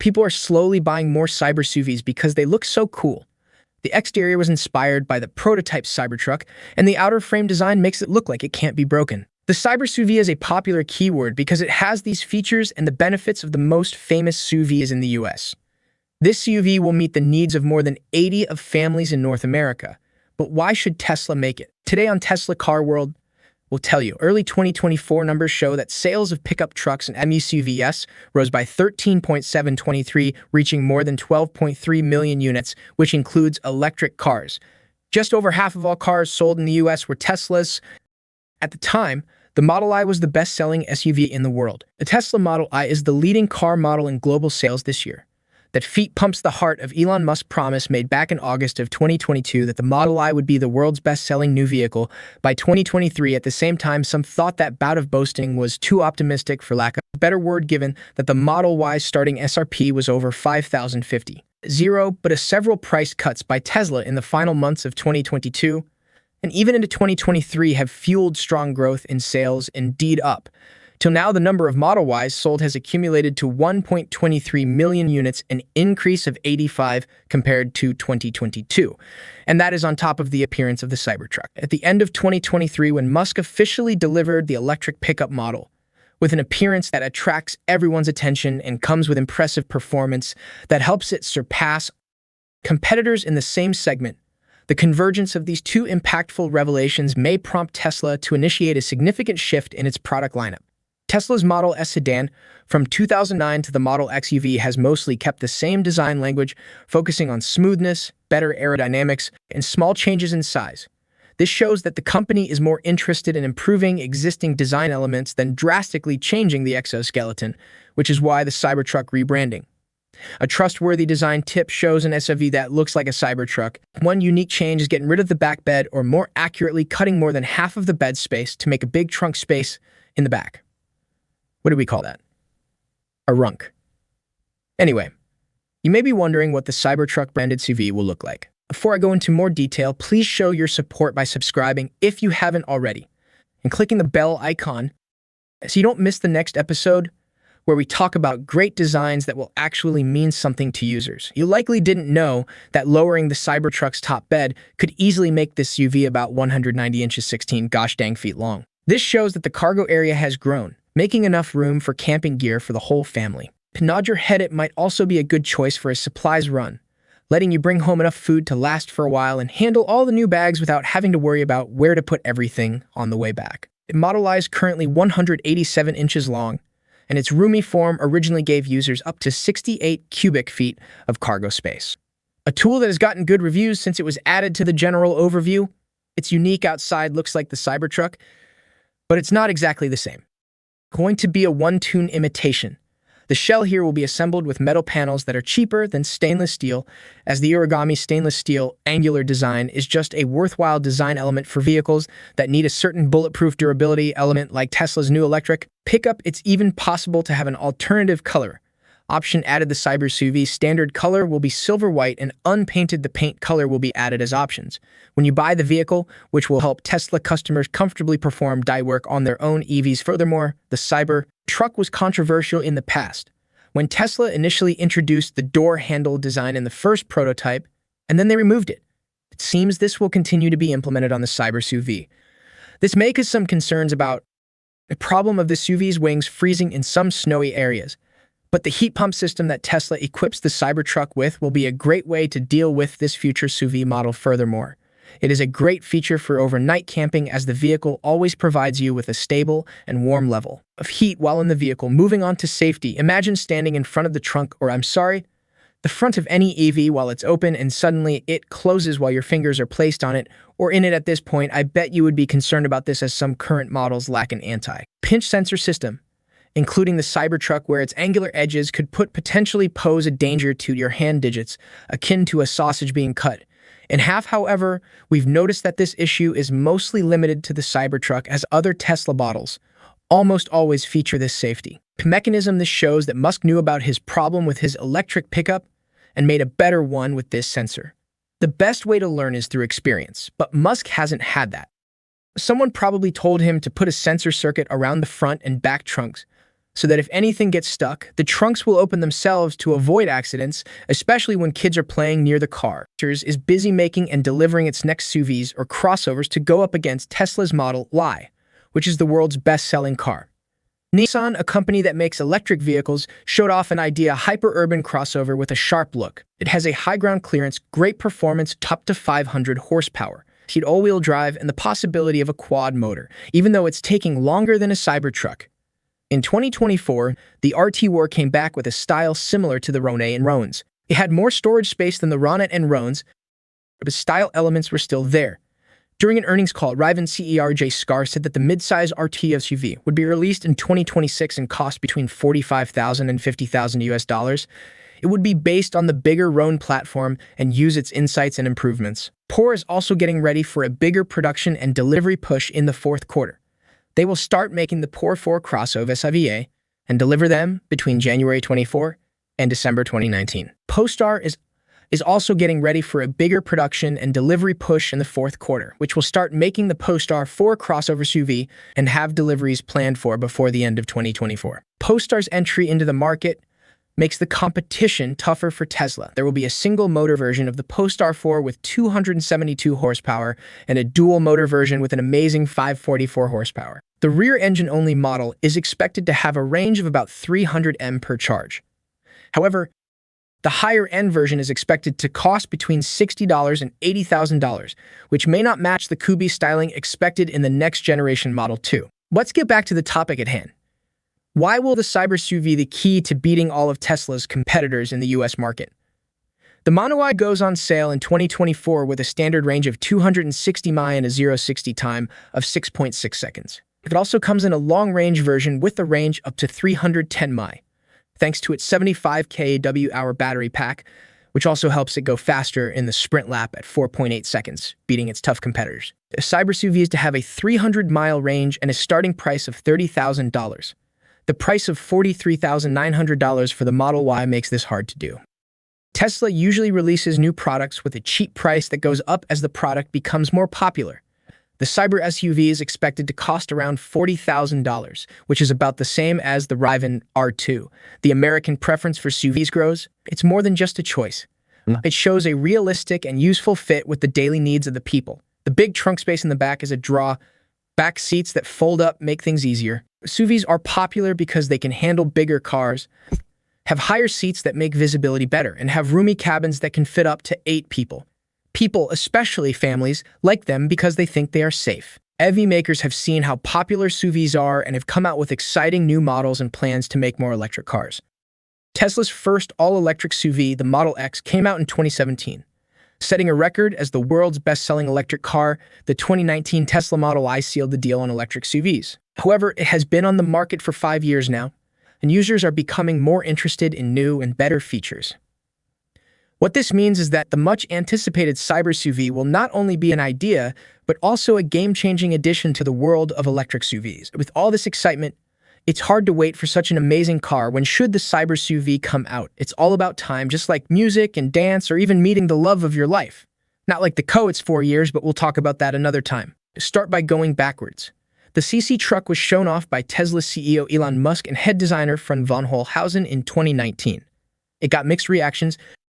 People are slowly buying more cyber SUVs because they look so cool. The exterior was inspired by the prototype Cybertruck, and the outer frame design makes it look like it can't be broken. The cyber SUV is a popular keyword because it has these features and the benefits of the most famous SUVs in the US. This SUV will meet the needs of more than 80 of families in North America. But why should Tesla make it? Today on Tesla Car World, we'll tell you. Early 2024 numbers show that sales of pickup trucks and MUCVs rose by 13.723, reaching more than 12.3 million units, which includes electric cars. Just over half of all cars sold in the US were Teslas. At the time, the Model I was the best-selling SUV in the world. The Tesla Model I is the leading car model in global sales this year. That feat pumps the heart of Elon Musk's promise made back in August of 2022 that the Model I would be the world's best-selling new vehicle by 2023. At the same time, some thought that bout of boasting was too optimistic, for lack of a better word, given that the Model Y's starting SRP was over $5,050. But several price cuts by Tesla in the final months of 2022 and even into 2023 have fueled strong growth in sales, indeed up. Till now, the number of Model Ys sold has accumulated to 1.23 million units, an increase of 85 compared to 2022. And that is on top of the appearance of the Cybertruck. At the end of 2023, when Musk officially delivered the electric pickup model, with an appearance that attracts everyone's attention and comes with impressive performance that helps it surpass competitors in the same segment, the convergence of these two impactful revelations may prompt Tesla to initiate a significant shift in its product lineup. Tesla's Model S sedan, from 2009 to the Model X SUV, has mostly kept the same design language, focusing on smoothness, better aerodynamics, and small changes in size. This shows that the company is more interested in improving existing design elements than drastically changing the exoskeleton, which is why the Cybertruck rebranding. A trustworthy design tip shows an SUV that looks like a Cybertruck. One unique change is getting rid of the back bed, or more accurately, cutting more than half of the bed space to make a big trunk space in the back. What do we call that? A runk. Anyway, you may be wondering what the Cybertruck branded SUV will look like. Before I go into more detail, please show your support by subscribing if you haven't already, and clicking the bell icon so you don't miss the next episode, where we talk about great designs that will actually mean something to users. You likely didn't know that lowering the Cybertruck's top bed could easily make this SUV about 190 inches 16 gosh dang feet long. This shows that the cargo area has grown, making enough room for camping gear for the whole family. To nod your head, it might also be a good choice for a supplies run, letting you bring home enough food to last for a while and handle all the new bags without having to worry about where to put everything on the way back. The Model I is currently 187 inches long, and its roomy form originally gave users up to 68 cubic feet of cargo space. A tool that has gotten good reviews since it was added to the general overview. Its unique outside looks like the Cybertruck, but it's not exactly the same. Going to be a one-tune imitation. The shell here will be assembled with metal panels that are cheaper than stainless steel, as the origami stainless steel angular design is just a worthwhile design element for vehicles that need a certain bulletproof durability element like Tesla's new electric pickup. It's even possible to have an alternative color option added. The Cyber SUV standard color will be silver white, and unpainted the paint color will be added as options when you buy the vehicle, which will help Tesla customers comfortably perform dye work on their own EVs. Furthermore, the Cyber truck was controversial in the past, when Tesla initially introduced the door handle design in the first prototype, and then they removed it. It seems this will continue to be implemented on the Cyber SUV. This may cause some concerns about the problem of the SUV's wings freezing in some snowy areas, but the heat pump system that Tesla equips the Cybertruck with will be a great way to deal with this future SUV model. Furthermore, it is a great feature for overnight camping, as the vehicle always provides you with a stable and warm level of heat while in the vehicle. Moving on to safety, imagine standing in front of the trunk, or the front of any EV while it's open, and suddenly it closes while your fingers are placed on it or in it. At this point, I bet you would be concerned about this, as some current models lack an anti-pinch sensor system, including the Cybertruck, where its angular edges could potentially pose a danger to your hand digits, akin to a sausage being cut in half. However, we've noticed that this issue is mostly limited to the Cybertruck, as other Tesla models almost always feature this safety mechanism. This shows that Musk knew about his problem with his electric pickup and made a better one with this sensor. The best way to learn is through experience, but Musk hasn't had that. Someone probably told him to put a sensor circuit around the front and back trunks, so that if anything gets stuck, the trunks will open themselves to avoid accidents, especially when kids are playing near the car. Is busy making and delivering its next SUVs or crossovers to go up against Tesla's Model Y, which is the world's best-selling car. Nissan, a company that makes electric vehicles, showed off an idea hyper-urban crossover with a sharp look. It has a high ground clearance, great performance, up to 500 horsepower, heat all-wheel drive, and the possibility of a quad motor, even though it's taking longer than a Cybertruck. In 2024, the RT-War came back with a style similar to the Rhone and Rhones. It had more storage space than the Ronet and Rhones, but the style elements were still there. During an earnings call, Rivian CEO Jay Scar said that the midsize RT SUV would be released in 2026 and cost between $45,000 and $50,000 US. It would be based on the bigger Rhone platform and use its insights and improvements. Porsche is also getting ready for a bigger production and delivery push in the fourth quarter. They will start making the Porsche 4 crossover SUV and deliver them between January 24 and December 2019. Polestar is also getting ready for a bigger production and delivery push in the fourth quarter, which will start making the Polestar 4 crossover SUV and have deliveries planned for before the end of 2024. Polestar's entry into the market makes the competition tougher for Tesla. There will be a single-motor version of the Polestar 4 with 272 horsepower and a dual-motor version with an amazing 544 horsepower. The rear-engine-only model is expected to have a range of about 300 mph per charge. However, the higher-end version is expected to cost between $60,000 and $80,000, which may not match the Kubi styling expected in the next-generation Model 2. Let's get back to the topic at hand. Why will the Cyber SUV be the key to beating all of Tesla's competitors in the US market? The Model Y goes on sale in 2024 with a standard range of 260 mi and a 0-60 time of 6.6 seconds. It also comes in a long-range version with a range up to 310 mi. Thanks to its 75 kWh battery pack, which also helps it go faster in the sprint lap at 4.8 seconds, beating its tough competitors. The Cyber SUV is to have a 300-mile range and a starting price of $30,000. The price of $43,900 for the Model Y makes this hard to do. Tesla usually releases new products with a cheap price that goes up as the product becomes more popular. The Cyber SUV is expected to cost around $40,000, which is about the same as the Rivian R2. The American preference for SUVs grows. It's more than just a choice. It shows a realistic and useful fit with the daily needs of the people. The big trunk space in the back is a draw. Back seats that fold up make things easier. SUVs are popular because they can handle bigger cars, have higher seats that make visibility better, and have roomy cabins that can fit up to 8 people. People, especially families, like them because they think they are safe. EV makers have seen how popular SUVs are and have come out with exciting new models and plans to make more electric cars. Tesla's first all-electric SUV, the Model X, came out in 2017. Setting a record as the world's best-selling electric car, the 2019 Tesla Model I sealed the deal on electric SUVs. However, it has been on the market for 5 years now, and users are becoming more interested in new and better features. What this means is that the much-anticipated Cyber SUV will not only be an idea, but also a game-changing addition to the world of electric SUVs. With all this excitement, it's hard to wait for such an amazing car. When should the Cyber SUV come out? It's all about time, just like music and dance or even meeting the love of your life. Not like the it's 4 years, but we'll talk about that another time. Start by going backwards. The CC truck was shown off by Tesla CEO Elon Musk and head designer Fred von Holhausen in 2019. It got mixed reactions.